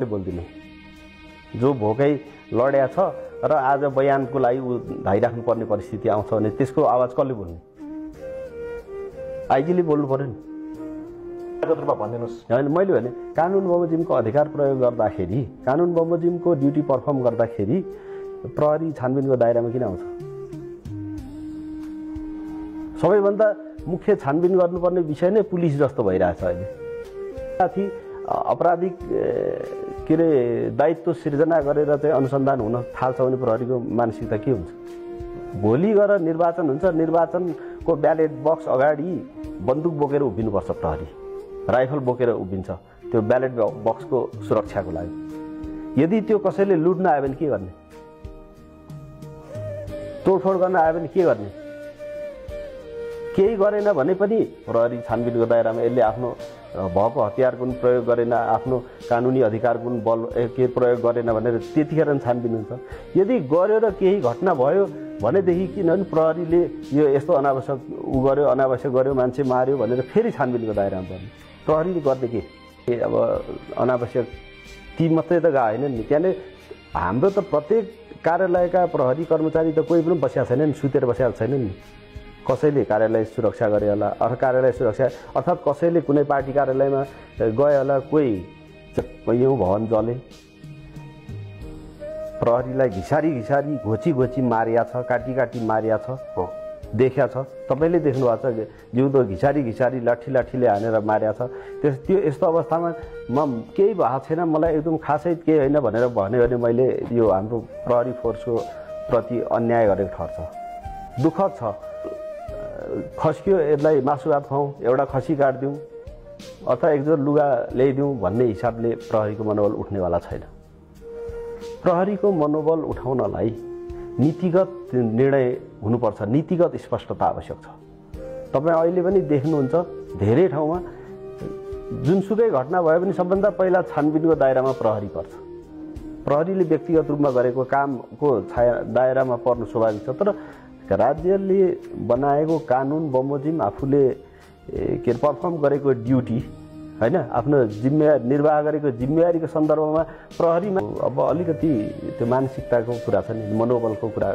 बोल्दिनु जो भोकै लड्या छ र आज बयानको लागि धाइराख्नु पर्ने परिस्थिति आउँछ भने त्यसको आवाज कसले बोल्ने? आइजीले बोल्नु पर्यो नि। हैन मैले भने कानुन बमोजिमको अधिकार प्रयोग गर्दाखेरि, कानुन बमोजिमको ड्युटी पर्फर्म गर्दाखेरि प्रहरी छानबिनको दायरामा किन आउँछ? सबैभन्दा मुख्य छानबिन गर्नुपर्ने विषय नै पुलिस जस्तो भइरहेछ अहिले। साथी अपराधिक के रे दायित्व सिर्जना गरेर चाहिँ अनुसन्धान हुन थाल्छ भने प्रहरीको मानसिकता के हुन्छ? भोलि गएर निर्वाचन हुन्छ, निर्वाचनको ब्यालेट बक्स अगाडि बन्दुक बोकेर उभिनुपर्छ प्रहरी, राइफल बोकेर उभिन्छ त्यो ब्यालेट बक्सको सुरक्षाको लागि। यदि त्यो कसैले लुट्न आयो भने के गर्ने? तोडफोड गर्न आयो भने के गर्ने? केही गरेन भने पनि प्रहरी छानबिनको दायरामा यसले आफ्नो भएको हतियारको पनि प्रयोग गरेन, आफ्नो कानुनी अधिकारको पनि बल के प्रयोग गरेन भनेर त्यतिखेर छानबिन हुन्छ। यदि गर्यो र केही घटना भयो भनेदेखि किनभने प्रहरीले यो यस्तो अनावश्यक गर्यो, अनावश्यक गर्यो, मान्छे मार्यो भनेर फेरि छानबिनको दायरामा पर्ने। प्रहरीले गर्ने के? अब अनावश्यक ती मात्रै त गएन नि, त्यहाँले हाम्रो त प्रत्येक कार्यालयका प्रहरी कर्मचारी त कोही पनि बसेका छैनन्, सुतेर बसेका छैनन् नि। कसैले कार्यालय सुरक्षा गरे होला, अर्को कार्यालय सुरक्षा, अर्थात् कसैले कुनै पार्टी कार्यालयमा गए होला, कोही यो भवन जले, प्रहरीलाई घिसारी घिसारी घोची घोची मारिया छ, काटी काटी मारिया छ, देखिया छ। तपाईँले देख्नु भएको छ जिउँदो घिसारी घिसारी लाठी लाठीले हानेर मारिया छ। त्यो यस्तो अवस्थामा म केही भएको छैन, मलाई एकदम खासै केही होइन भनेर भन्यो भने मैले यो हाम्रो प्रहरी फोर्सको प्रति अन्याय गरेको ठहर्छ। दुःखद छ। खस्क्यो यसलाई मासु भात खुवाउँ, एउटा खसी काटिदिउँ अथवा एकजोर लुगा ल्याइदिउँ भन्ने हिसाबले प्रहरीको मनोबल उठ्नेवाला छैन। प्रहरीको मनोबल उठाउनलाई नीतिगत निर्णय हुनुपर्छ, नीतिगत स्पष्टता आवश्यक छ। तपाईँ अहिले पनि देख्नुहुन्छ धेरै ठाउँमा जुनसुकै घटना भयो भने सबभन्दा पहिला छानबिनको दायरामा प्रहरी पर्छ। प्रहरीले व्यक्तिगत रूपमा गरेको कामको दायरामा पर्नु स्वाभाविक छ। तर राज्यले बनाएको कानुन बमोजिम आफूले के पर्फर्म गरेको ड्युटी हैन, आफ्नो जिम्मेवारी निर्वाह गरेको जिम्मेवारीको सन्दर्भमा प्रहरीमा अब अलिकति त्यो मानसिकताको कुरा छ नि, मनोबलको कुरा